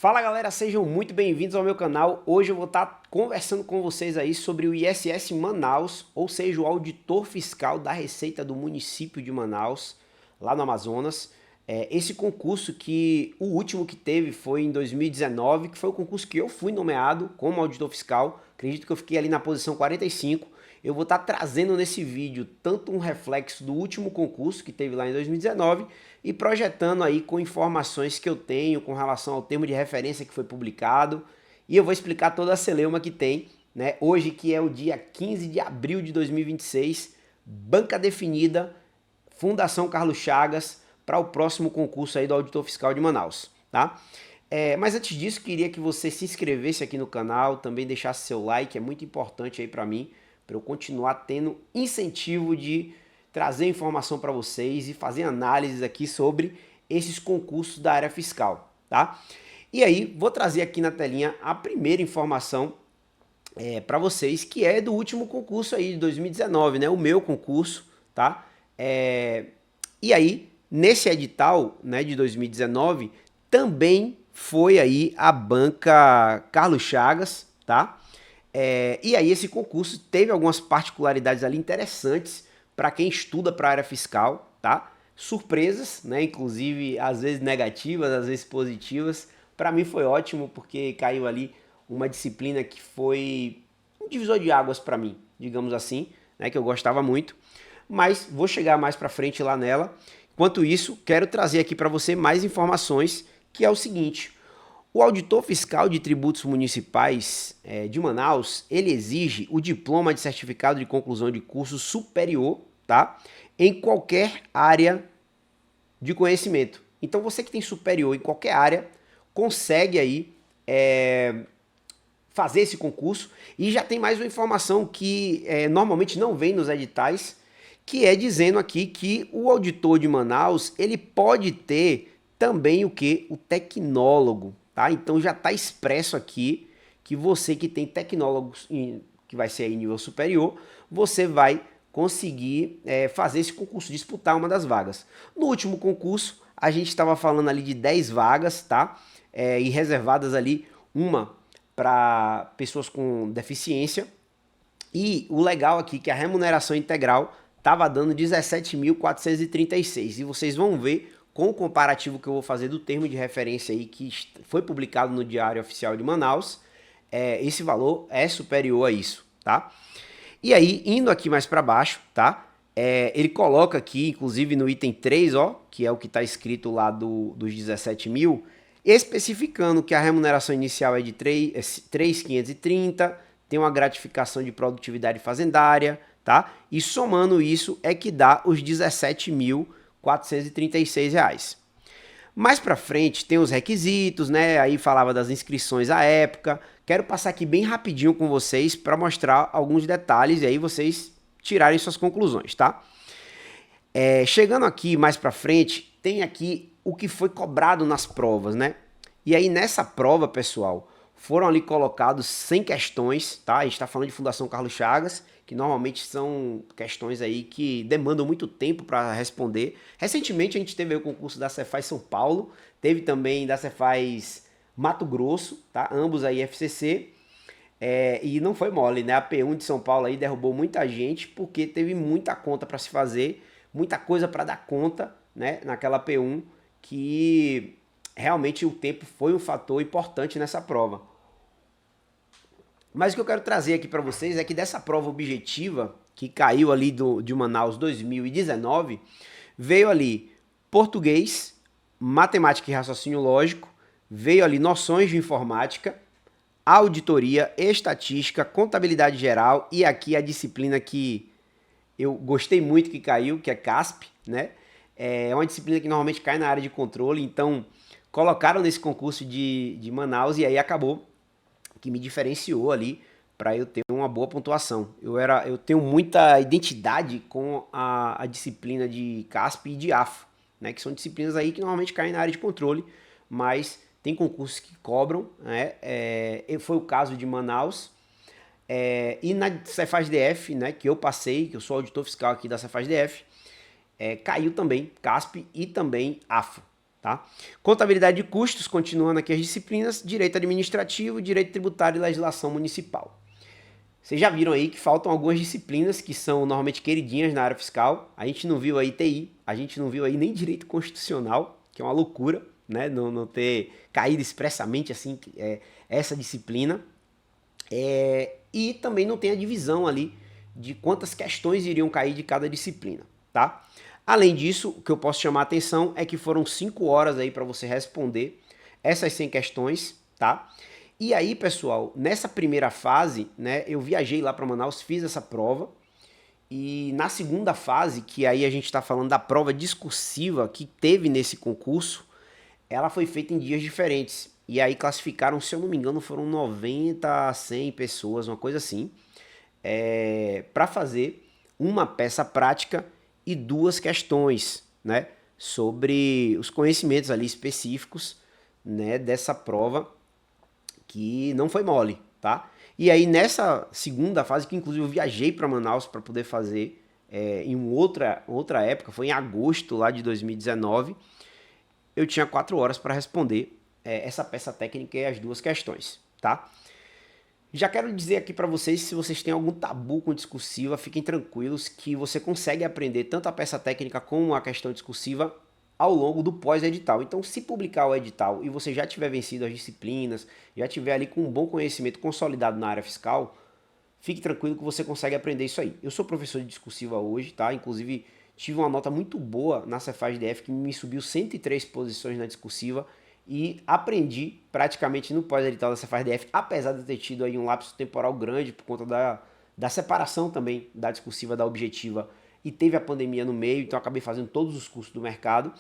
Fala galera, sejam muito bem-vindos ao meu canal. Hoje eu vou estar conversando com vocês aí sobre o ISS Manaus, ou seja, o auditor fiscal da Receita do município de Manaus, lá no Amazonas. Esse concurso que o último que teve foi em 2019, que foi o concurso que eu fui nomeado como auditor fiscal. Acredito que eu fiquei ali na posição 45. Eu vou estar trazendo nesse vídeo tanto um reflexo do último concurso que teve lá em 2019 e projetando aí com informações que eu tenho com relação ao termo de referência que foi publicado. E eu vou explicar toda a celeuma que tem, né? Hoje que é o dia 15 de abril de 2026, banca definida, Fundação Carlos Chagas, para o próximo concurso aí do Auditor Fiscal de Manaus, tá? Mas antes disso, queria que você se inscrevesse aqui no canal, também deixasse seu like, é muito importante aí para mim, para eu continuar tendo incentivo de trazer informação para vocês e fazer análises aqui sobre esses concursos da área fiscal, tá? E aí, vou trazer aqui na telinha a primeira informação para vocês, que é do último concurso aí de 2019, né? O meu concurso, tá? E aí, nesse edital, né, de 2019, também foi aí a banca Carlos Chagas, tá? E aí esse concurso teve algumas particularidades ali interessantes para quem estuda para a área fiscal, tá? Surpresas, né? Inclusive às vezes negativas, às vezes positivas. Para mim foi ótimo porque caiu ali uma disciplina que foi um divisor de águas para mim, digamos assim, né? Que eu gostava muito. Mas vou chegar mais para frente lá nela. Enquanto isso, quero trazer aqui para você mais informações, que é o seguinte: o auditor fiscal de tributos municipais de Manaus, ele exige o diploma de certificado de conclusão de curso superior, tá? Em qualquer área de conhecimento. Então você que tem superior em qualquer área, consegue aí fazer esse concurso. E já tem mais uma informação que normalmente não vem nos editais, que é dizendo aqui que o auditor de Manaus, ele pode ter também o que? O tecnólogo, tá? Então já está expresso aqui que você que tem tecnólogos, que vai ser em nível superior, você vai conseguir fazer esse concurso, disputar uma das vagas. No último concurso, a gente estava falando ali de 10 vagas, tá? E reservadas ali uma para pessoas com deficiência. E o legal aqui é que a remuneração integral estava dando 17.436. E vocês vão ver com o comparativo que eu vou fazer do termo de referência aí que foi publicado no Diário Oficial de Manaus, esse valor é superior a isso, tá? E aí, indo aqui mais para baixo, tá? Ele coloca aqui, inclusive no item 3, ó, que é o que está escrito lá dos 17 mil, especificando que a remuneração inicial é de 3.530, tem uma gratificação de produtividade fazendária, tá? E somando isso é que dá os 17.436 reais. Mais para frente tem os requisitos, né? Aí falava das inscrições à época. Quero passar aqui bem rapidinho com vocês para mostrar alguns detalhes e aí vocês tirarem suas conclusões, tá? Chegando aqui mais para frente, tem aqui o que foi cobrado nas provas, né? E aí nessa prova, pessoal, foram ali colocados 100 questões, tá? A gente está falando de Fundação Carlos Chagas, que normalmente são questões aí que demandam muito tempo para responder. Recentemente a gente teve o concurso da Cefaz São Paulo, teve também da Cefaz Mato Grosso, tá? Ambos aí FCC, e não foi mole, né? A P1 de São Paulo aí derrubou muita gente porque teve muita conta para se fazer, muita coisa para dar conta, né? Naquela P1 que realmente o tempo foi um fator importante nessa prova. Mas o que eu quero trazer aqui para vocês é que dessa prova objetiva, que caiu ali de Manaus 2019, veio ali português, matemática e raciocínio lógico, veio ali noções de informática, auditoria, estatística, contabilidade geral e aqui a disciplina que eu gostei muito que caiu, que é CASP, né? É uma disciplina que normalmente cai na área de controle, então colocaram nesse concurso de Manaus e aí acabou que me diferenciou ali para eu ter uma boa pontuação. Eu tenho muita identidade com a disciplina de CASP e de AFO, né, que são disciplinas aí que normalmente caem na área de controle, mas tem concursos que cobram, né? Foi o caso de Manaus. E na Cefaz DF, né, que eu passei, que eu sou auditor fiscal aqui da Cefaz DF, caiu também CASP e também AFO, tá? Contabilidade de custos, continuando aqui as disciplinas, direito administrativo, direito tributário e legislação municipal. Vocês já viram aí que faltam algumas disciplinas que são normalmente queridinhas na área fiscal. A gente não viu aí TI, a gente não viu aí nem direito constitucional, que é uma loucura, né? Não ter caído expressamente assim essa disciplina. E também não tem a divisão ali de quantas questões iriam cair de cada disciplina, tá? Além disso, o que eu posso chamar a atenção é que foram 5 horas aí para você responder essas 100 questões, tá? E aí, pessoal, nessa primeira fase, né, eu viajei lá para Manaus, fiz essa prova, e na segunda fase, que aí a gente está falando da prova discursiva que teve nesse concurso, ela foi feita em dias diferentes. E aí classificaram, se eu não me engano, foram 90 a 100 pessoas, uma coisa assim, para fazer uma peça prática e 2 questões, né, sobre os conhecimentos ali específicos, né, dessa prova, que não foi mole, tá? E aí nessa segunda fase, que inclusive eu viajei para Manaus para poder fazer em outra época, foi em agosto lá de 2019, eu tinha 4 horas para responder essa peça técnica e as 2 questões, tá? Já quero dizer aqui para vocês, se vocês têm algum tabu com discursiva, fiquem tranquilos que você consegue aprender tanto a peça técnica como a questão discursiva ao longo do pós-edital. Então, se publicar o edital e você já tiver vencido as disciplinas, já tiver ali com um bom conhecimento consolidado na área fiscal, fique tranquilo que você consegue aprender isso aí. Eu sou professor de discursiva hoje, tá? Inclusive, tive uma nota muito boa na Cefaz-DF que me subiu 103 posições na discursiva e aprendi praticamente no pós-edital da Cefaz-DF, apesar de eu ter tido aí um lapso temporal grande por conta da separação também da discursiva da objetiva, e teve a pandemia no meio, então acabei fazendo todos os cursos do mercado,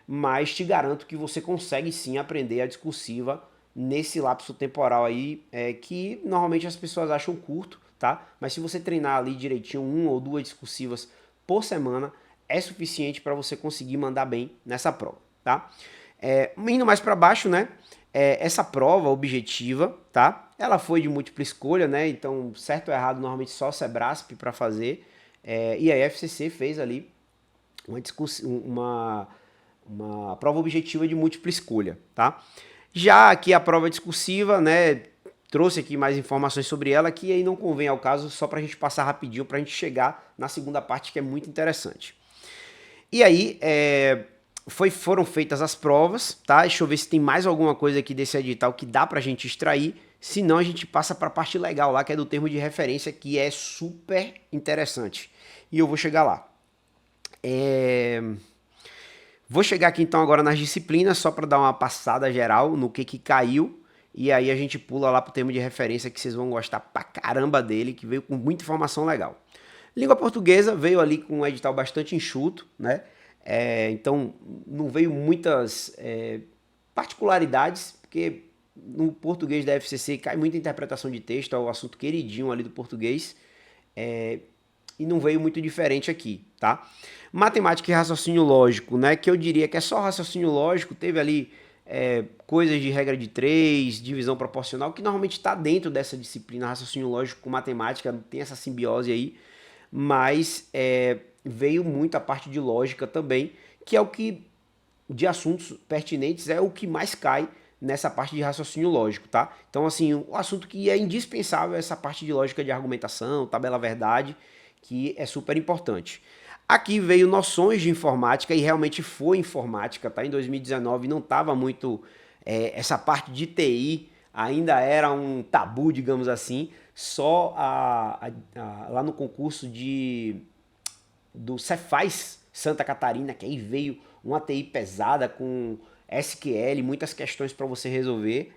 mas te garanto que você consegue sim aprender a discursiva nesse lapso temporal aí, que normalmente as pessoas acham curto, tá? Mas se você treinar ali direitinho 1 ou 2 discursivas por semana, é suficiente para você conseguir mandar bem nessa prova, tá? Indo mais para baixo, né? Essa prova objetiva, tá? Ela foi de múltipla escolha, né? Então, certo ou errado, normalmente só o Sebrasp para fazer. E a FCC fez ali uma prova objetiva de múltipla escolha, tá? Já aqui a prova discursiva, né? Trouxe aqui mais informações sobre ela, que aí não convém ao caso, só para a gente passar rapidinho, para a gente chegar na segunda parte, que é muito interessante. E aí, foram feitas as provas, tá? Deixa eu ver se tem mais alguma coisa aqui desse edital que dá pra gente extrair. Se não, a gente passa para a parte legal lá, que é do termo de referência, que é super interessante. E eu vou chegar lá. Vou chegar aqui então agora nas disciplinas, só para dar uma passada geral no que caiu. E aí a gente pula lá pro termo de referência, que vocês vão gostar pra caramba dele, que veio com muita informação legal. Língua portuguesa veio ali com um edital bastante enxuto, né? Então não veio muitas particularidades, porque no português da FCC cai muita interpretação de texto, é o assunto queridinho ali do português, e não veio muito diferente aqui, tá? Matemática e raciocínio lógico, né? Que eu diria que é só raciocínio lógico, teve ali coisas de regra de 3, divisão proporcional, que normalmente está dentro dessa disciplina, raciocínio lógico com matemática, tem essa simbiose aí, mas veio muito a parte de lógica também, que é o que, de assuntos pertinentes, é o que mais cai nessa parte de raciocínio lógico, tá? Então, assim, o assunto que é indispensável é essa parte de lógica de argumentação, tabela verdade, que é super importante. Aqui veio noções de informática, e realmente foi informática, tá? Em 2019 não estava muito essa parte de TI, ainda era um tabu, digamos assim, só lá no concurso do Cefaz Santa Catarina, que aí veio uma TI pesada com SQL, muitas questões para você resolver.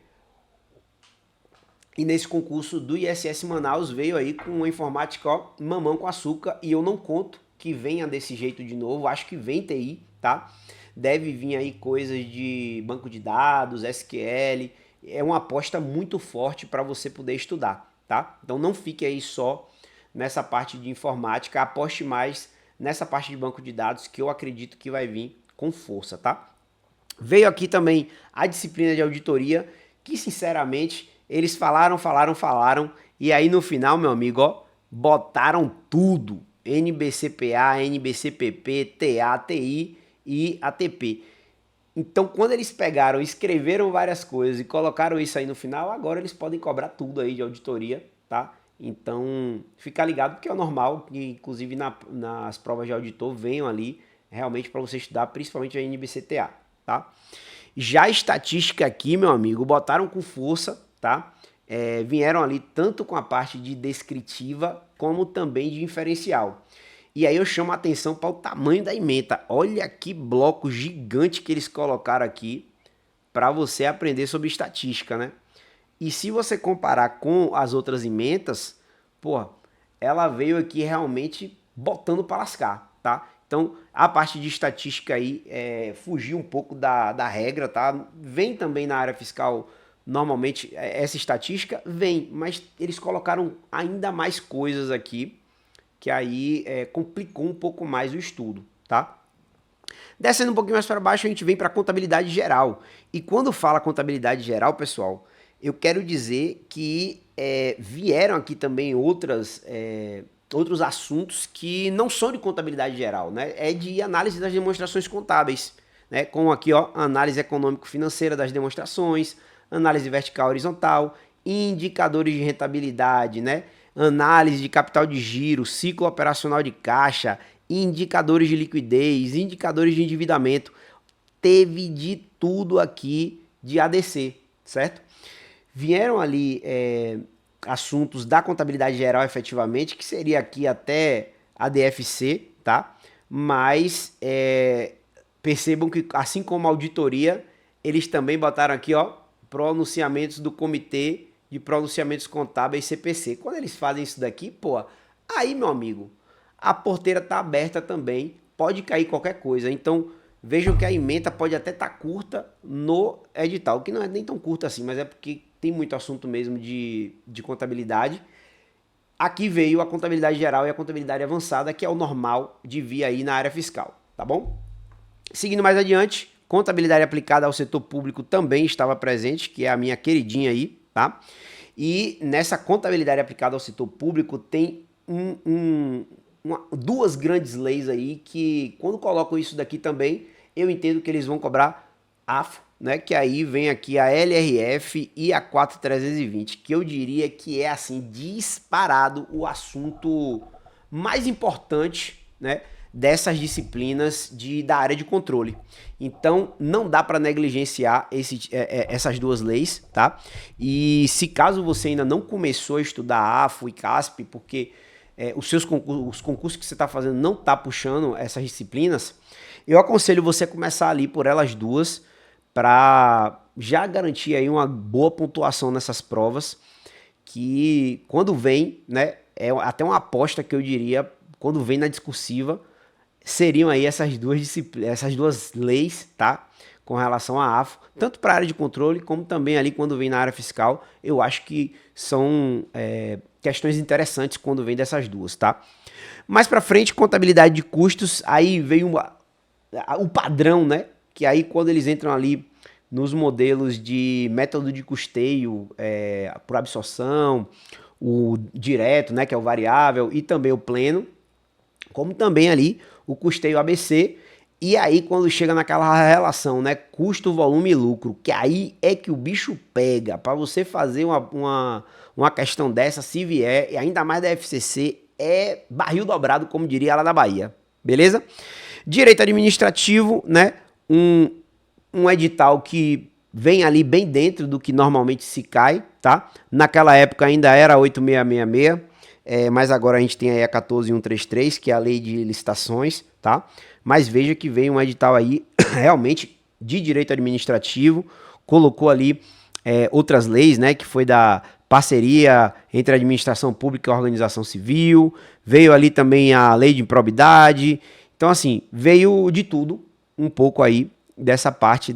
E nesse concurso do ISS Manaus veio aí com uma informática, ó, mamão com açúcar, e eu não conto que venha desse jeito de novo, acho que vem TI, tá? Deve vir aí coisas de banco de dados, SQL, é uma aposta muito forte para você poder estudar, tá? Então não fique aí só nessa parte de informática, aposte mais nessa parte de banco de dados, que eu acredito que vai vir com força, tá? Veio aqui também a disciplina de auditoria, que sinceramente eles falaram, e aí no final, meu amigo, ó, botaram tudo, NBCPA, NBCPP, TA, TI e ATP. Então, quando eles pegaram, escreveram várias coisas e colocaram isso aí no final, agora eles podem cobrar tudo aí de auditoria, tá? Então, fica ligado porque é normal que, inclusive, nas provas de auditor venham ali realmente para você estudar, principalmente a NBCTA, tá? Já a estatística aqui, meu amigo, botaram com força, tá? Vieram ali tanto com a parte de descritiva como também de inferencial. E aí eu chamo a atenção para o tamanho da ementa. Olha que bloco gigante que eles colocaram aqui para você aprender sobre estatística, né? E se você comparar com as outras ementas, pô, ela veio aqui realmente botando para lascar, tá? Então, a parte de estatística aí fugiu um pouco da regra, tá? Vem também na área fiscal, normalmente, essa estatística vem, mas eles colocaram ainda mais coisas aqui, que aí complicou um pouco mais o estudo, tá? Descendo um pouquinho mais para baixo, a gente vem para a contabilidade geral. E quando fala contabilidade geral, pessoal, eu quero dizer que vieram aqui também outros assuntos que não são de contabilidade geral, né? É de análise das demonstrações contábeis, né? Como aqui, ó, análise econômico-financeira das demonstrações, análise vertical horizontal, indicadores de rentabilidade, né? Análise de capital de giro, ciclo operacional de caixa, indicadores de liquidez, indicadores de endividamento. Teve de tudo aqui de ADC, certo? Vieram ali assuntos da contabilidade geral efetivamente, que seria aqui até a DFC, tá? Mas percebam que, assim como a auditoria, eles também botaram aqui, ó, pronunciamentos do Comitê de Pronunciamentos Contábeis CPC. Quando eles fazem isso daqui, pô, aí, meu amigo, a porteira tá aberta também, pode cair qualquer coisa. Então, vejam que a ementa pode até estar curta no edital, que não é nem tão curta assim, mas é porque tem muito assunto mesmo de contabilidade. Aqui veio a contabilidade geral e a contabilidade avançada, que é o normal de vir aí na área fiscal, tá bom? Seguindo mais adiante, contabilidade aplicada ao setor público também estava presente, que é a minha queridinha aí, tá? E nessa contabilidade aplicada ao setor público tem duas grandes leis aí que, quando colocam isso daqui também, eu entendo que eles vão cobrar AFO, né? Que aí vem aqui a LRF e a 4320, que eu diria que é assim disparado o assunto mais importante, né, dessas disciplinas da área de controle. Então, não dá para negligenciar essas duas leis, tá? E se caso você ainda não começou a estudar AFO e CASP, porque os concursos que você está fazendo não tá puxando essas disciplinas, eu aconselho você começar ali por elas duas, para já garantir aí uma boa pontuação nessas provas, que quando vem, né, é até uma aposta que eu diria, quando vem na discursiva, seriam aí essas duas leis, tá? Com relação à AFO, tanto para a área de controle, como também ali quando vem na área fiscal, eu acho que são questões interessantes quando vem dessas duas, tá? Mais para frente, contabilidade de custos, aí veio o padrão, né? Que aí quando eles entram ali nos modelos de método de custeio por absorção, o direto, né, que é o variável, e também o pleno, como também ali o custeio ABC, e aí quando chega naquela relação, né, custo, volume e lucro, que aí é que o bicho pega, para você fazer uma questão dessa, se vier, e ainda mais da FCC, é barril dobrado, como diria ela da Bahia, beleza? Direito administrativo, né, um edital que vem ali bem dentro do que normalmente se cai, tá? Naquela época ainda era 8666, mas agora a gente tem aí a 14133, que é a lei de licitações, tá? Mas veja que veio um edital aí realmente de direito administrativo, colocou ali outras leis, né? Que foi da parceria entre a administração pública e a organização civil, veio ali também a lei de improbidade. Então, assim, veio de tudo um pouco aí dessa parte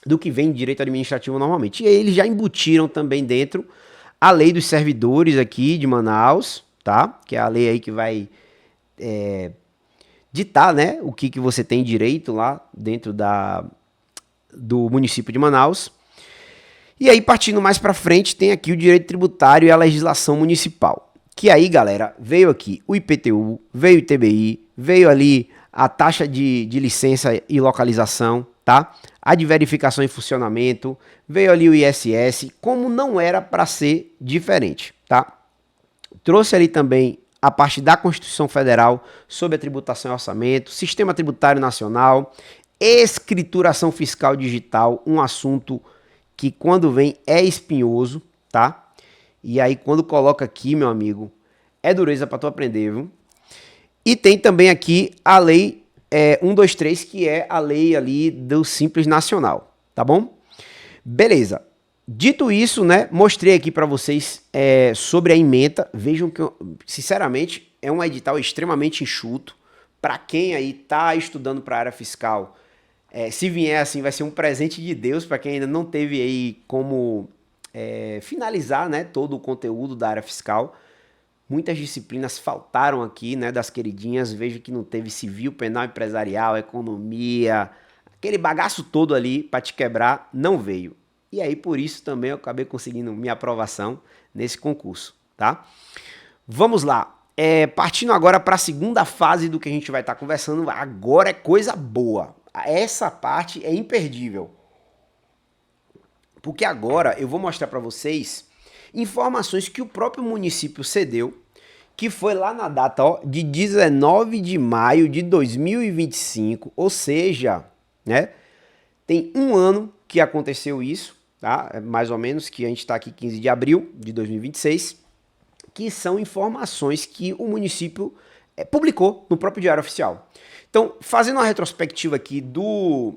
do que vem de direito administrativo normalmente. E aí eles já embutiram também dentro a lei dos servidores aqui de Manaus, tá? Que é a lei aí que vai ditar, né, o que você tem direito lá dentro do município de Manaus. E aí, partindo mais para frente, tem aqui o direito tributário e a legislação municipal. Que aí, galera, veio aqui o IPTU, veio o ITBI, veio ali a taxa de licença e localização, tá? A de verificação e funcionamento, veio ali o ISS, como não era para ser diferente, tá? Trouxe ali também a parte da Constituição Federal sobre a tributação e orçamento, Sistema Tributário Nacional, escrituração fiscal digital, um assunto que quando vem é espinhoso, tá? E aí quando coloca aqui, meu amigo, é dureza para tu aprender, viu? E tem também aqui a lei 123, que é a lei ali do Simples Nacional, tá bom? Beleza. Dito isso, né, mostrei aqui para vocês sobre a ementa. Vejam que, sinceramente, é um edital extremamente enxuto. Para quem aí tá estudando para a área fiscal, se vier assim, vai ser um presente de Deus para quem ainda não teve aí como finalizar, né, todo o conteúdo da área fiscal. Muitas disciplinas faltaram aqui, né, das queridinhas. Vejo que não teve civil, penal, empresarial, economia, aquele bagaço todo ali para te quebrar, não veio. E aí por isso também eu acabei conseguindo minha aprovação nesse concurso, tá? Vamos lá. Partindo agora para a segunda fase do que a gente vai estar conversando, agora é coisa boa. Essa parte é imperdível. Porque agora eu vou mostrar para vocês informações que o próprio município cedeu, que foi lá na data de 19 de maio de 2025, ou seja, né, tem um ano que aconteceu isso, tá? Mais ou menos, que a gente está aqui 15 de abril de 2026, que são informações que o município publicou no próprio Diário Oficial. Então, fazendo uma retrospectiva aqui do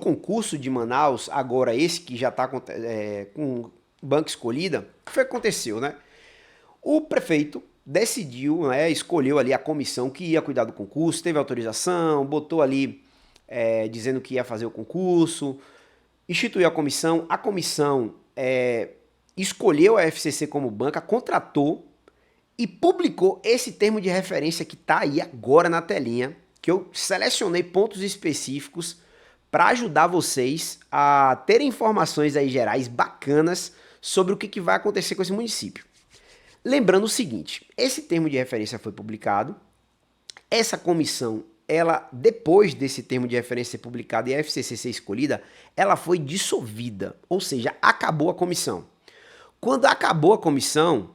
concurso de Manaus, agora esse que já está com banca escolhida, o que foi que aconteceu, né? O prefeito decidiu, né, escolheu ali a comissão que ia cuidar do concurso, teve autorização, botou ali dizendo que ia fazer o concurso, instituiu a comissão escolheu a FCC como banca, contratou e publicou esse termo de referência que está aí agora na telinha, que eu selecionei pontos específicos para ajudar vocês a terem informações aí gerais bacanas sobre o que vai acontecer com esse município. Lembrando o seguinte, esse termo de referência foi publicado, essa comissão, ela, depois desse termo de referência ser publicado e a FCC ser escolhida, ela foi dissolvida, ou seja, acabou a comissão. Quando acabou a comissão,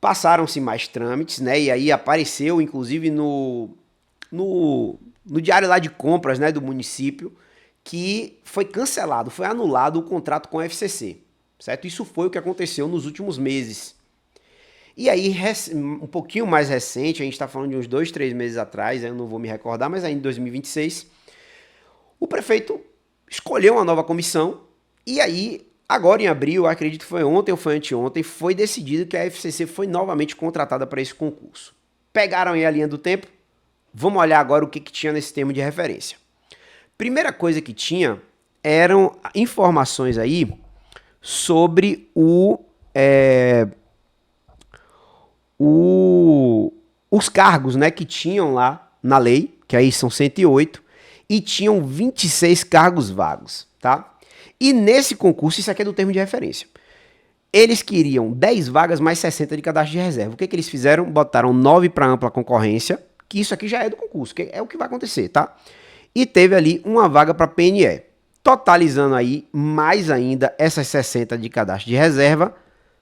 passaram-se mais trâmites, né? E aí apareceu, inclusive, no diário lá de compras, né, do município, que foi cancelado, foi anulado o contrato com a FCC, certo? Isso foi o que aconteceu nos últimos meses. E aí, um pouquinho mais recente, a gente está falando de uns 2, 3 meses atrás, eu não vou me recordar, mas ainda em 2026, o prefeito escolheu uma nova comissão e aí, agora em abril, acredito que foi ontem ou foi anteontem, foi decidido que a FCC foi novamente contratada para esse concurso. Pegaram aí a linha do tempo? Vamos olhar agora o que tinha nesse termo de referência. Primeira coisa que tinha eram informações aí sobre os cargos, né, que tinham lá na lei, que aí são 108, e tinham 26 cargos vagos, tá? E nesse concurso, isso aqui é do termo de referência, eles queriam 10 vagas mais 60 de cadastro de reserva. O que eles fizeram? Botaram 9 para ampla concorrência, que isso aqui já é do concurso, que é o que vai acontecer, tá? E teve ali uma vaga para PNE, totalizando aí mais ainda essas 60 de cadastro de reserva,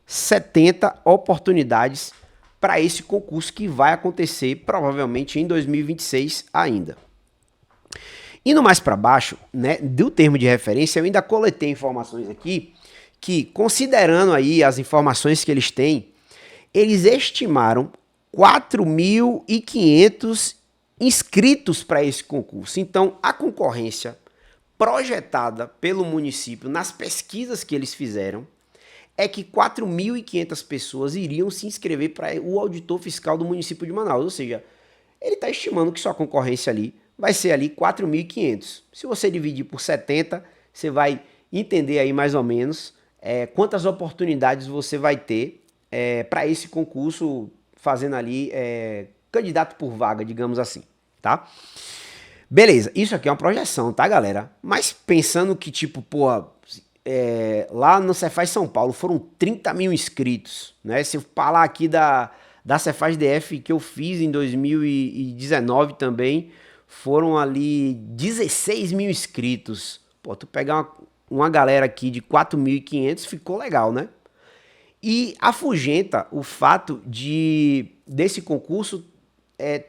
70 oportunidades para esse concurso que vai acontecer provavelmente em 2026 ainda. Indo mais para baixo, né, do termo de referência, eu ainda coletei informações aqui que, considerando aí as informações que eles têm, eles estimaram 4.500 inscritos para esse concurso. Então, a concorrência projetada pelo município nas pesquisas que eles fizeram é que 4.500 pessoas iriam se inscrever para o auditor fiscal do município de Manaus. Ou seja, ele está estimando que sua concorrência ali vai ser ali 4.500. Se você dividir por 70, você vai entender aí mais ou menos quantas oportunidades você vai ter para esse concurso, fazendo ali candidato por vaga, digamos assim, tá? Beleza, isso aqui é uma projeção, tá, galera? Mas pensando que, tipo, pô, lá no Cefaz São Paulo foram 30 mil inscritos, né? Se eu falar aqui da Da Cefaz DF que eu fiz em 2019 também, foram ali 16 mil inscritos. Pô, tu pegar uma galera aqui de 4.500 ficou legal, né? E afugenta o fato desse concurso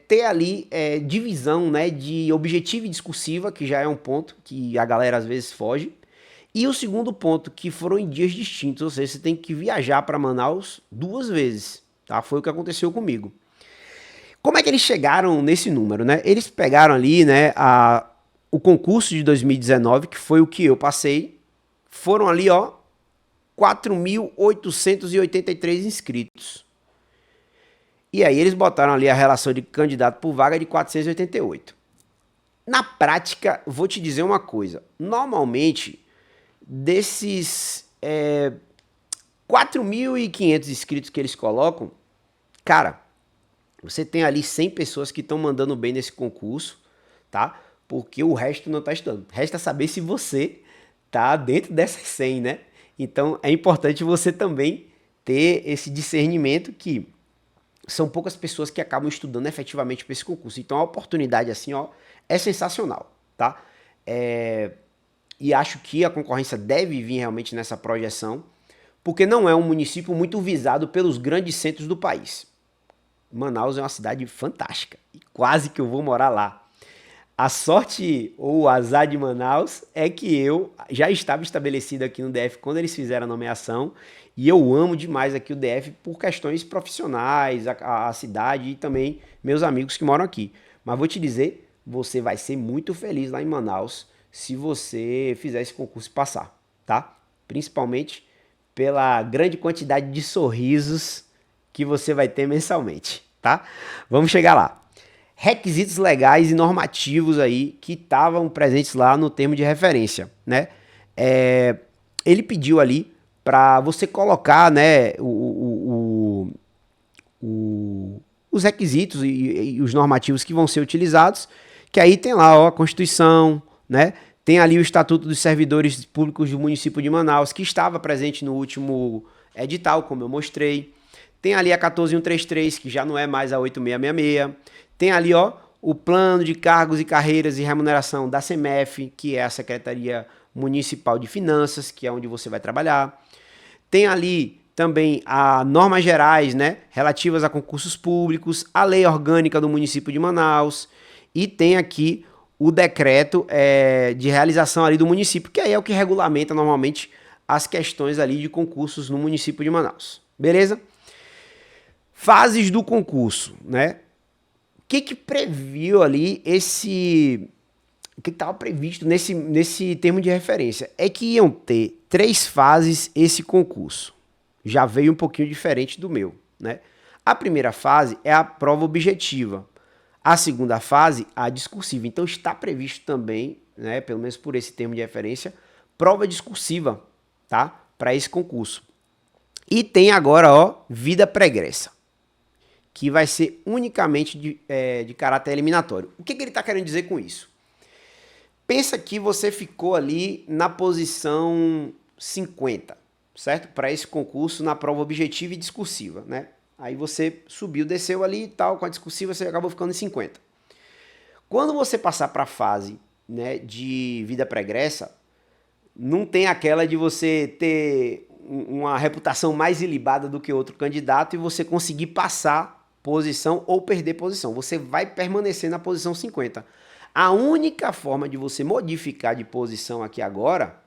ter ali divisão, né, de objetiva e discursiva, que já é um ponto que a galera às vezes foge. E o segundo ponto, que foram em dias distintos, ou seja, você tem que viajar para Manaus 2 vezes, tá? Foi o que aconteceu comigo. Como é que eles chegaram nesse número, né? Eles pegaram ali, né, o concurso de 2019, que foi o que eu passei, foram ali, ó, 4.883 inscritos. E aí eles botaram ali a relação de candidato por vaga de 488. Na prática, vou te dizer uma coisa. Normalmente, desses 4.500 inscritos que eles colocam, cara, você tem ali 100 pessoas que estão mandando bem nesse concurso, tá? Porque o resto não está estudando. Resta saber se você tá dentro dessas 100, né? Então, é importante você também ter esse discernimento que são poucas pessoas que acabam estudando efetivamente para esse concurso. Então, a oportunidade assim, ó, é sensacional, tá? E acho que a concorrência deve vir realmente nessa projeção, porque não é um município muito visado pelos grandes centros do país. Manaus é uma cidade fantástica e quase que eu vou morar lá. A sorte ou o azar de Manaus é que eu já estava estabelecido aqui no DF quando eles fizeram a nomeação e eu amo demais aqui o DF por questões profissionais, a cidade e também meus amigos que moram aqui. Mas vou te dizer, você vai ser muito feliz lá em Manaus se você fizer esse concurso passar, tá? Principalmente pela grande quantidade de sorrisos que você vai ter mensalmente, tá? Vamos chegar lá. Requisitos legais e normativos aí que estavam presentes lá no termo de referência, né? Ele pediu ali para você colocar, né, os requisitos e os normativos que vão ser utilizados, que aí tem lá, ó, a Constituição, né? Tem ali o Estatuto dos Servidores Públicos do município de Manaus, que estava presente no último edital, como eu mostrei. Tem ali a 14133, que já não é mais a 8666. Tem ali, ó, o plano de cargos e carreiras e remuneração da SEMEF, que é a Secretaria Municipal de Finanças, que é onde você vai trabalhar. Tem ali também as normas gerais, né, relativas a concursos públicos, a lei orgânica do município de Manaus, e tem aqui o decreto de realização ali do município, que aí é o que regulamenta normalmente as questões ali de concursos no município de Manaus. Beleza? Fases do concurso, né? O que previu ali o que estava previsto nesse termo de referência? É que iam ter 3 fases esse concurso. Já veio um pouquinho diferente do meu, né? A primeira fase é a prova objetiva. A segunda fase, a discursiva. Então está previsto também, né, pelo menos por esse termo de referência, prova discursiva, tá? Para esse concurso. E tem agora, ó, vida pregressa, que vai ser unicamente de caráter eliminatório. O que ele está querendo dizer com isso? Pensa que você ficou ali na posição 50, certo? Para esse concurso na prova objetiva e discursiva, né? Aí você subiu, desceu ali e tal, com a discursiva você acabou ficando em 50. Quando você passar para a fase, né, de vida pregressa, não tem aquela de você ter uma reputação mais ilibada do que outro candidato e você conseguir passar posição ou perder posição. Você vai permanecer na posição 50. A única forma de você modificar de posição aqui agora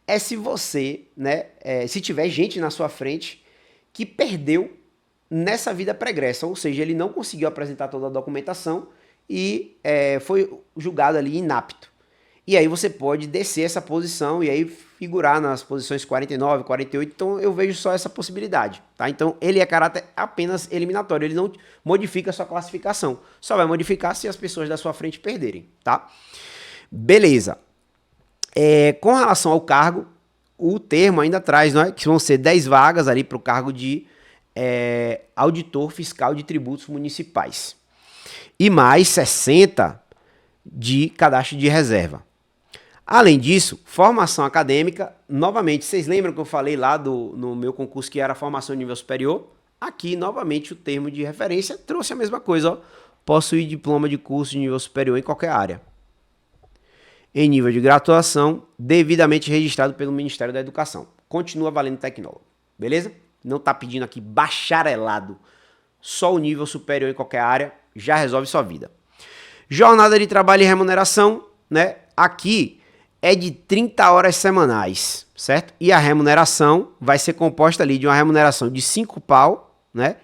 é se você, né, se tiver gente na sua frente que perdeu nessa vida pregressa, ou seja, ele não conseguiu apresentar toda a documentação e foi julgado ali inapto. E aí você pode descer essa posição e aí figurar nas posições 49, 48, então eu vejo só essa possibilidade, tá? Então ele é caráter apenas eliminatório, ele não modifica a sua classificação, só vai modificar se as pessoas da sua frente perderem, tá? Beleza. Com relação ao cargo, o termo ainda traz, né, que vão ser 10 vagas ali para o cargo de auditor fiscal de tributos municipais e mais 60 de cadastro de reserva. Além disso, formação acadêmica, novamente, vocês lembram que eu falei lá no meu concurso que era formação de nível superior? Aqui, novamente, o termo de referência trouxe a mesma coisa, ó. Possui diploma de curso de nível superior em qualquer área. Em nível de graduação, devidamente registrado pelo Ministério da Educação. Continua valendo tecnólogo, beleza? Não está pedindo aqui bacharelado. Só o nível superior em qualquer área já resolve sua vida. Jornada de trabalho e remuneração, né? Aqui é de 30 horas semanais, certo? E a remuneração vai ser composta ali de uma remuneração de 5 pau, né?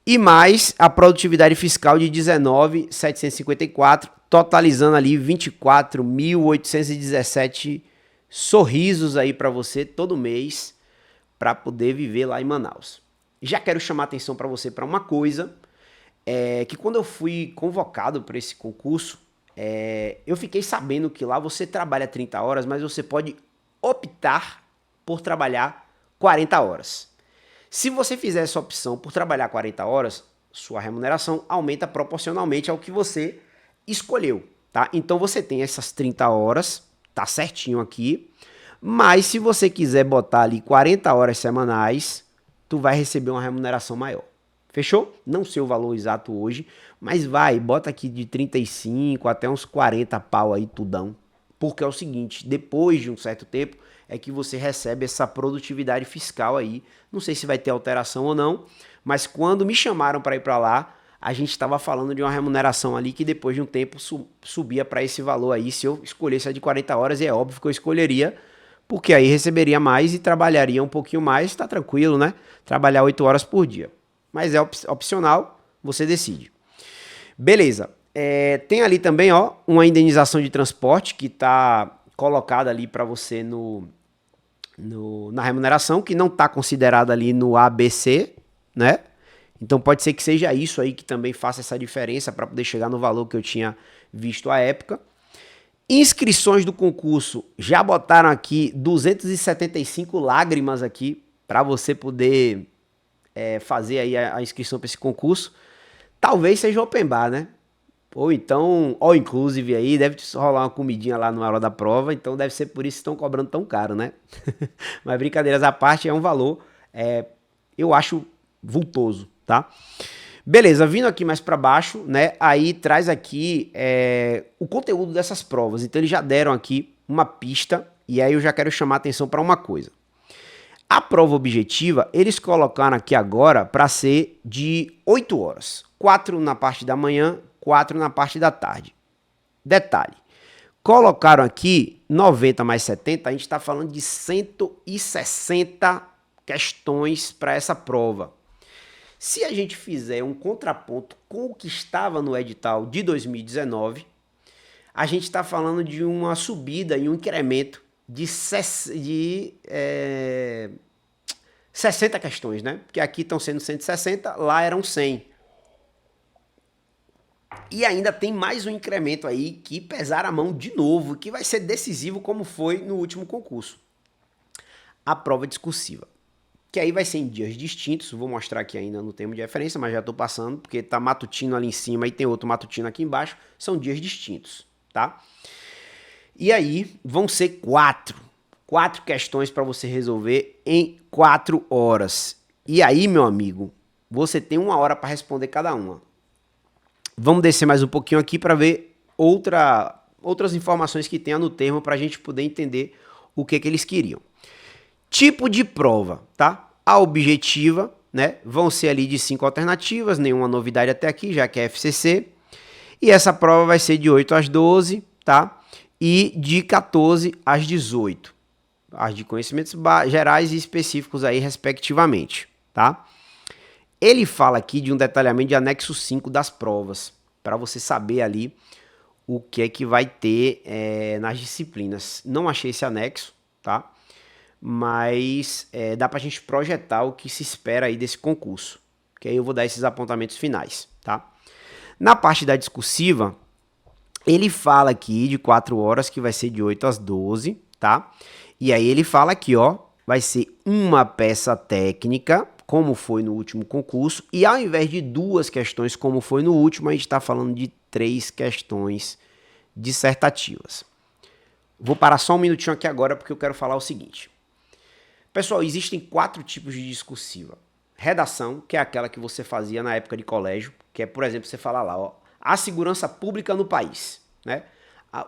E mais a produtividade fiscal de 19.754, totalizando ali 24.817 sorrisos aí para você todo mês para poder viver lá em Manaus. Já quero chamar a atenção para você para uma coisa, que quando eu fui convocado para esse concurso, eu fiquei sabendo que lá você trabalha 30 horas, mas você pode optar por trabalhar 40 horas. Se você fizer essa opção por trabalhar 40 horas, sua remuneração aumenta proporcionalmente ao que você escolheu, tá? Então você tem essas 30 horas, tá certinho aqui, mas se você quiser botar ali 40 horas semanais, tu vai receber uma remuneração maior. Fechou? Não sei o valor exato hoje, mas bota aqui de 35 até uns 40 pau aí, tudão. Porque é o seguinte, depois de um certo tempo, é que você recebe essa produtividade fiscal aí. Não sei se vai ter alteração ou não, mas quando me chamaram para ir para lá, a gente estava falando de uma remuneração ali que depois de um tempo subia para esse valor aí. Se eu escolhesse a de 40 horas, é óbvio que eu escolheria, porque aí receberia mais e trabalharia um pouquinho mais, tá tranquilo, né? Trabalhar 8 horas por dia. Mas é opcional, você decide. Beleza. Tem ali também, ó, uma indenização de transporte que está colocada ali para você na remuneração, que não está considerada ali no ABC, né? Então pode ser que seja isso aí que também faça essa diferença para poder chegar no valor que eu tinha visto à época. Inscrições do concurso, já botaram aqui 275 lágrimas aqui para você poder fazer aí a inscrição para esse concurso. Talvez seja open bar, né? Ou então, all inclusive aí, deve rolar uma comidinha lá na hora da prova, então deve ser por isso que estão cobrando tão caro, né? Mas brincadeiras à parte, é um valor, eu acho vultoso, tá? Beleza, vindo aqui mais para baixo, né? Aí traz aqui o conteúdo dessas provas. Então eles já deram aqui uma pista, e aí eu já quero chamar a atenção para uma coisa. A prova objetiva, eles colocaram aqui agora para ser de 8 horas. 4 na parte da manhã, 4 na parte da tarde. Detalhe, colocaram aqui 90 mais 70, a gente está falando de 160 questões para essa prova. Se a gente fizer um contraponto com o que estava no edital de 2019, a gente está falando de uma subida e um incremento de 60 questões, né? Porque aqui estão sendo 160, lá eram 100. E ainda tem mais um incremento aí que pesaram a mão de novo, que vai ser decisivo como foi no último concurso. A prova discursiva, que aí vai ser em dias distintos, vou mostrar aqui ainda no termo de referência, mas já estou passando, porque tá matutino ali em cima e tem outro matutino aqui embaixo, são dias distintos, tá? E aí vão ser 4 questões para você resolver em 4 horas. E aí, meu amigo, você tem 1 hora para responder cada uma. Vamos descer mais um pouquinho aqui para ver outras informações que tenha no termo para a gente poder entender o que eles queriam. Tipo de prova, tá? A objetiva, né? Vão ser ali de 5 alternativas, nenhuma novidade até aqui, já que é FCC. E essa prova vai ser de 8 às 12, tá? E de 14 às 18. As de conhecimentos gerais e específicos aí, respectivamente, tá? Ele fala aqui de um detalhamento de anexo 5 das provas, para você saber ali o que é que vai ter nas disciplinas. Não achei esse anexo, tá? Mas dá pra gente projetar o que se espera aí desse concurso, que aí eu vou dar esses apontamentos finais, tá? Na parte da discursiva, ele fala aqui de 4 horas, que vai ser de 8 às 12, tá? E aí ele fala aqui, ó, vai ser uma peça técnica, como foi no último concurso, e ao invés de 2 questões, como foi no último, a gente está falando de 3 questões dissertativas. Vou parar só um minutinho aqui agora, porque eu quero falar o seguinte. Pessoal, existem 4 tipos de discursiva. redação, que é aquela que você fazia na época de colégio, que é, por exemplo, você falar lá, ó, a segurança pública no país, né?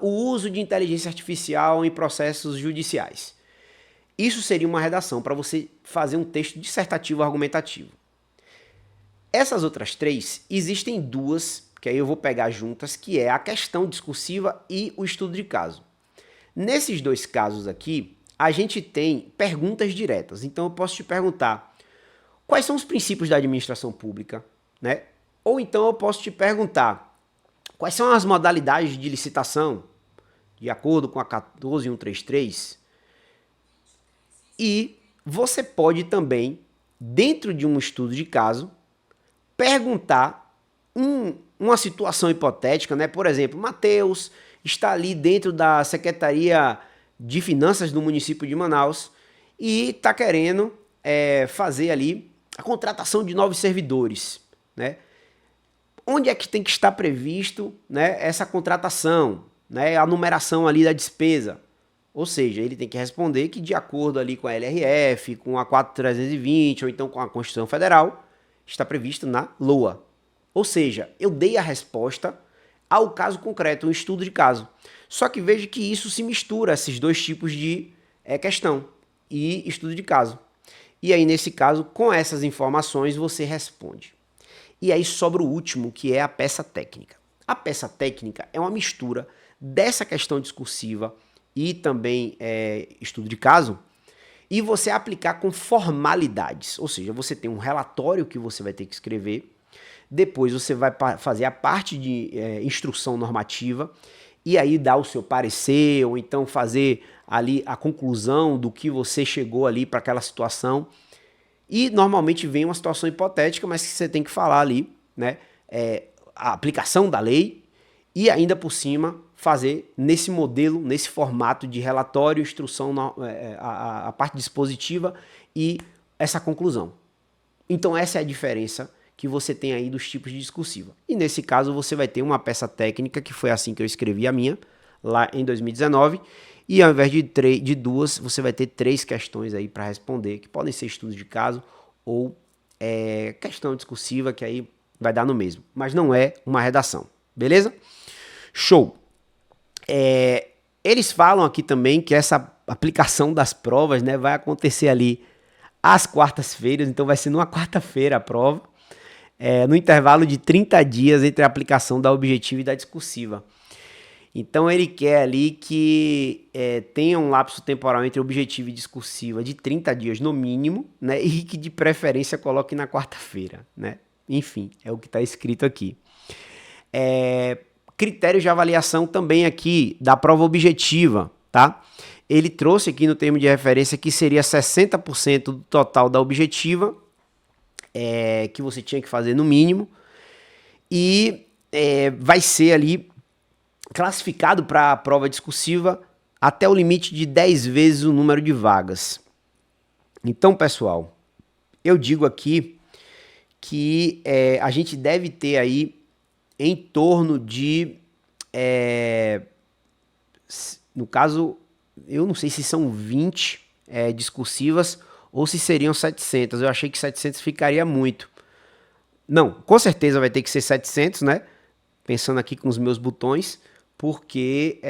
O uso de inteligência artificial em processos judiciais. Isso seria uma redação para você fazer um texto dissertativo argumentativo. Essas outras três, existem duas, que aí eu vou pegar juntas, que é a questão discursiva e o estudo de caso. Nesses dois casos aqui, a gente tem perguntas diretas. Então eu posso te perguntar, quais são os princípios da administração pública, né? Ou então eu posso te perguntar, quais são as modalidades de licitação, de acordo com a 14133? E você pode também, dentro de um estudo de caso, perguntar uma situação hipotética, né? Por exemplo, Matheus está ali dentro da Secretaria de Finanças do município de Manaus e está querendo fazer ali a contratação de novos servidores, né? Onde é que tem que estar previsto, né, essa contratação, né, a numeração ali da despesa? Ou seja, ele tem que responder que de acordo ali com a LRF, com a 4320 ou então com a Constituição Federal, está previsto na LOA. Ou seja, eu dei a resposta ao caso concreto, um estudo de caso. Só que veja que isso se mistura, esses dois tipos de questão e estudo de caso. E aí, nesse caso, com essas informações, você responde. E aí sobra o último, que é a peça técnica. A peça técnica é uma mistura dessa questão discursiva e também estudo de caso, e você aplicar com formalidades. Ou seja, você tem um relatório que você vai ter que escrever, depois você vai fazer a parte de instrução normativa, e aí dar o seu parecer, ou então fazer ali a conclusão do que você chegou ali para aquela situação. E normalmente vem uma situação hipotética, mas que você tem que falar ali, né? A aplicação da lei e ainda por cima fazer nesse modelo, nesse formato de relatório, instrução, a parte dispositiva e essa conclusão. Então essa é a diferença que você tem aí dos tipos de discursiva. E nesse caso você vai ter uma peça técnica, que foi assim que eu escrevi a minha, lá em 2019, e ao invés de duas, você vai ter 3 questões aí para responder, que podem ser estudos de caso ou questão discursiva, que aí vai dar no mesmo. Mas não é uma redação, beleza? Show! Eles falam aqui também que essa aplicação das provas, né, vai acontecer ali às quartas-feiras, então vai ser numa quarta-feira a prova, no intervalo de 30 dias entre a aplicação da objetiva e da discursiva. Então ele quer ali que tenha um lapso temporal entre objetiva e discursiva de 30 dias no mínimo, né? E que de preferência coloque na quarta-feira, né? Enfim, é o que está escrito aqui. Critérios de avaliação também aqui da prova objetiva, tá? Ele trouxe aqui no termo de referência que seria 60% do total da objetiva, que você tinha que fazer no mínimo, e vai ser ali classificado para a prova discursiva até o limite de 10 vezes o número de vagas. Então, pessoal, eu digo aqui que a gente deve ter aí em torno de, no caso, eu não sei se são 20 discursivas ou se seriam 700. Eu achei que 700 ficaria muito. Não, com certeza vai ter que ser 700, né? Pensando aqui com os meus botões, porque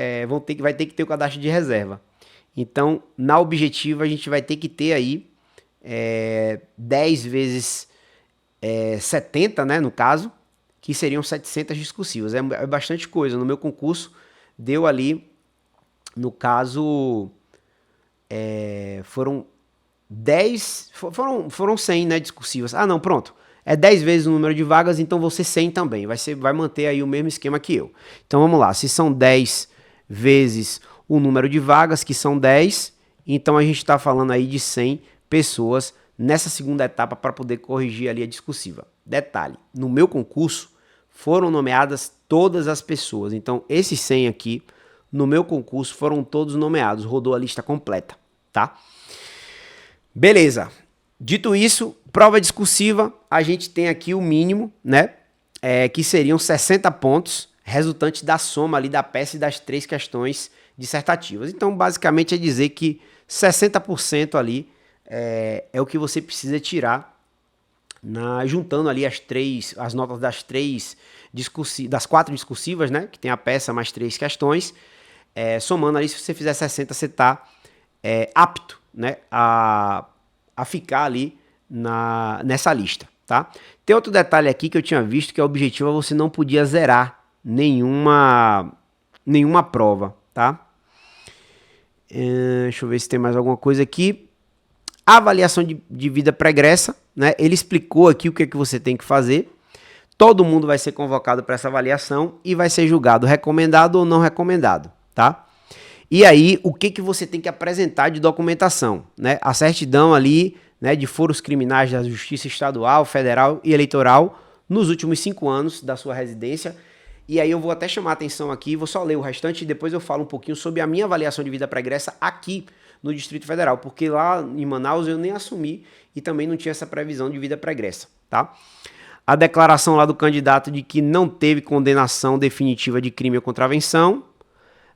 vai ter que ter o cadastro de reserva. Então, na objetiva, a gente vai ter que ter aí 10 vezes 70, né, no caso, que seriam 700 discursivas. É bastante coisa. No meu concurso, deu ali, no caso, foram 10, foram 100, né, discursivas. Ah, não, pronto. É 10 vezes o número de vagas, então você 100 também. Vai manter aí o mesmo esquema que eu. Então vamos lá, se são 10 vezes o número de vagas, que são 10, então a gente está falando aí de 100 pessoas nessa segunda etapa para poder corrigir ali a discursiva. Detalhe, no meu concurso foram nomeadas todas as pessoas. Então esses 100 aqui, no meu concurso, foram todos nomeados. Rodou a lista completa, tá? Beleza. Dito isso, prova discursiva, a gente tem aqui o mínimo, né? Que seriam 60 pontos, resultante da soma ali da peça e das 3 questões dissertativas. Então, basicamente, é dizer que 60% ali é o que você precisa tirar juntando ali as notas das 4 discursivas, né, que tem a peça mais 3 questões, somando ali, se você fizer 60, você está apto, né, a ficar ali nessa lista, tá? Tem outro detalhe aqui que eu tinha visto, que o objetivo é você não podia zerar nenhuma prova, tá? Deixa eu ver se tem mais alguma coisa aqui. A avaliação de vida pregressa, né? Ele explicou aqui o que você tem que fazer. Todo mundo vai ser convocado para essa avaliação e vai ser julgado recomendado ou não recomendado, tá? E aí, o que você tem que apresentar de documentação, né? A certidão ali, né, de foros criminais da Justiça Estadual, Federal e Eleitoral nos últimos 5 anos da sua residência. E aí eu vou até chamar a atenção aqui, vou só ler o restante e depois eu falo um pouquinho sobre a minha avaliação de vida pregressa aqui no Distrito Federal, porque lá em Manaus eu nem assumi e também não tinha essa previsão de vida pregressa, tá? A declaração lá do candidato de que não teve condenação definitiva de crime ou contravenção,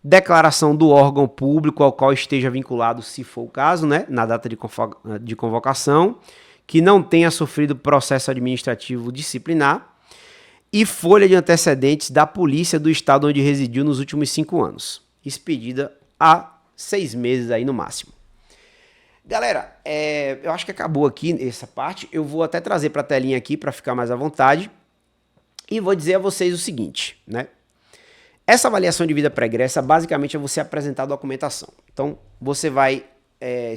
declaração do órgão público ao qual esteja vinculado, se for o caso, né, na data de convocação, que não tenha sofrido processo administrativo disciplinar, e folha de antecedentes da polícia do estado onde residiu nos últimos 5 anos, expedida há 6 meses aí no máximo. Galera, eu acho que acabou aqui essa parte. Eu vou até trazer para a telinha aqui para ficar mais à vontade e vou dizer a vocês o seguinte, né? Essa avaliação de vida pregressa basicamente é você apresentar a documentação. Então, você vai,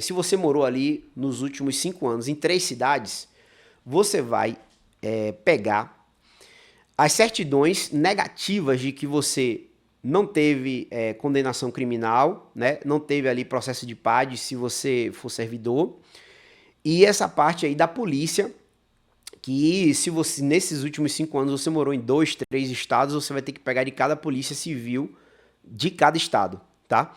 se você morou ali nos últimos 5 anos em 3 cidades, você vai pegar as certidões negativas de que você não teve condenação criminal, né? Não teve ali processo de PAD se você for servidor. E essa parte aí da polícia, que se você nesses últimos 5 anos você morou em 2, 3 estados, você vai ter que pegar de cada polícia civil de cada estado, tá?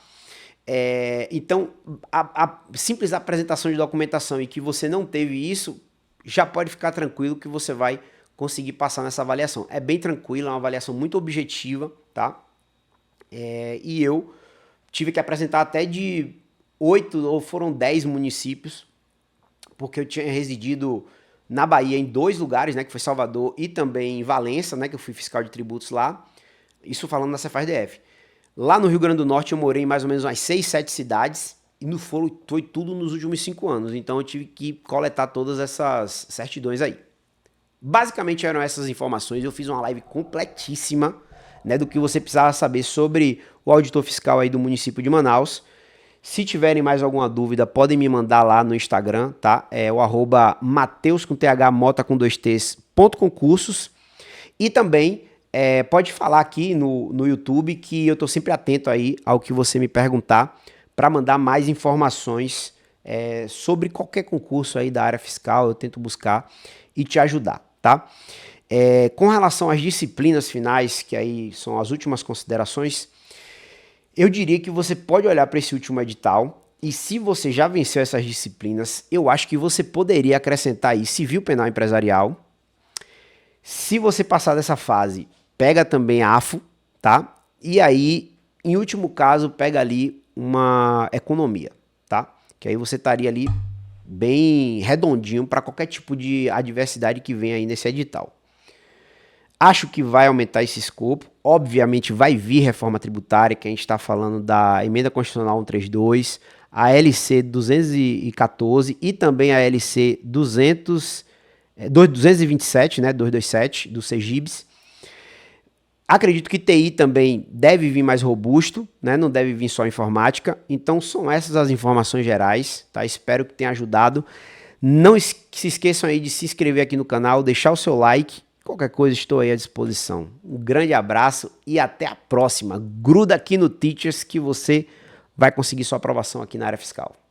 Então, a simples apresentação de documentação e que você não teve isso, já pode ficar tranquilo que você vai conseguir passar nessa avaliação. É bem tranquilo, é uma avaliação muito objetiva, tá? E eu tive que apresentar até de 8 ou foram 10 municípios, porque eu tinha residido na Bahia em 2 lugares, né, que foi Salvador e também em Valença, né, que eu fui fiscal de tributos lá, isso falando na Cefaz-DF. Lá no Rio Grande do Norte eu morei em mais ou menos umas 6, 7 cidades, e foi tudo nos últimos 5 anos, então eu tive que coletar todas essas certidões aí. Basicamente eram essas informações, eu fiz uma live completíssima, né, do que você precisava saber sobre o auditor fiscal aí do município de Manaus. Se tiverem mais alguma dúvida, podem me mandar lá no Instagram, tá? É o @mateus com th mota com 2 t's .concursos. E também pode falar aqui no YouTube que eu tô sempre atento aí ao que você me perguntar para mandar mais informações sobre qualquer concurso aí da área fiscal. Eu tento buscar e te ajudar, tá? Com relação às disciplinas finais, que aí são as últimas considerações, eu diria que você pode olhar para esse último edital e se você já venceu essas disciplinas, eu acho que você poderia acrescentar aí civil, penal e empresarial. Se você passar dessa fase, pega também AFO, tá? E aí, em último caso, pega ali uma economia, tá? Que aí você estaria ali bem redondinho para qualquer tipo de adversidade que venha aí nesse edital. Acho que vai aumentar esse escopo. Obviamente vai vir reforma tributária, que a gente está falando da Emenda Constitucional 132, a LC 214 e também a LC 227, né, 227 do Segibs. Acredito que TI também deve vir mais robusto, né, não deve vir só informática. Então são essas as informações gerais, tá? Espero que tenha ajudado. Não se esqueçam aí de se inscrever aqui no canal, deixar o seu like. Qualquer coisa, estou aí à disposição. Um grande abraço e até a próxima. Gruda aqui no Teachers que você vai conseguir sua aprovação aqui na área fiscal.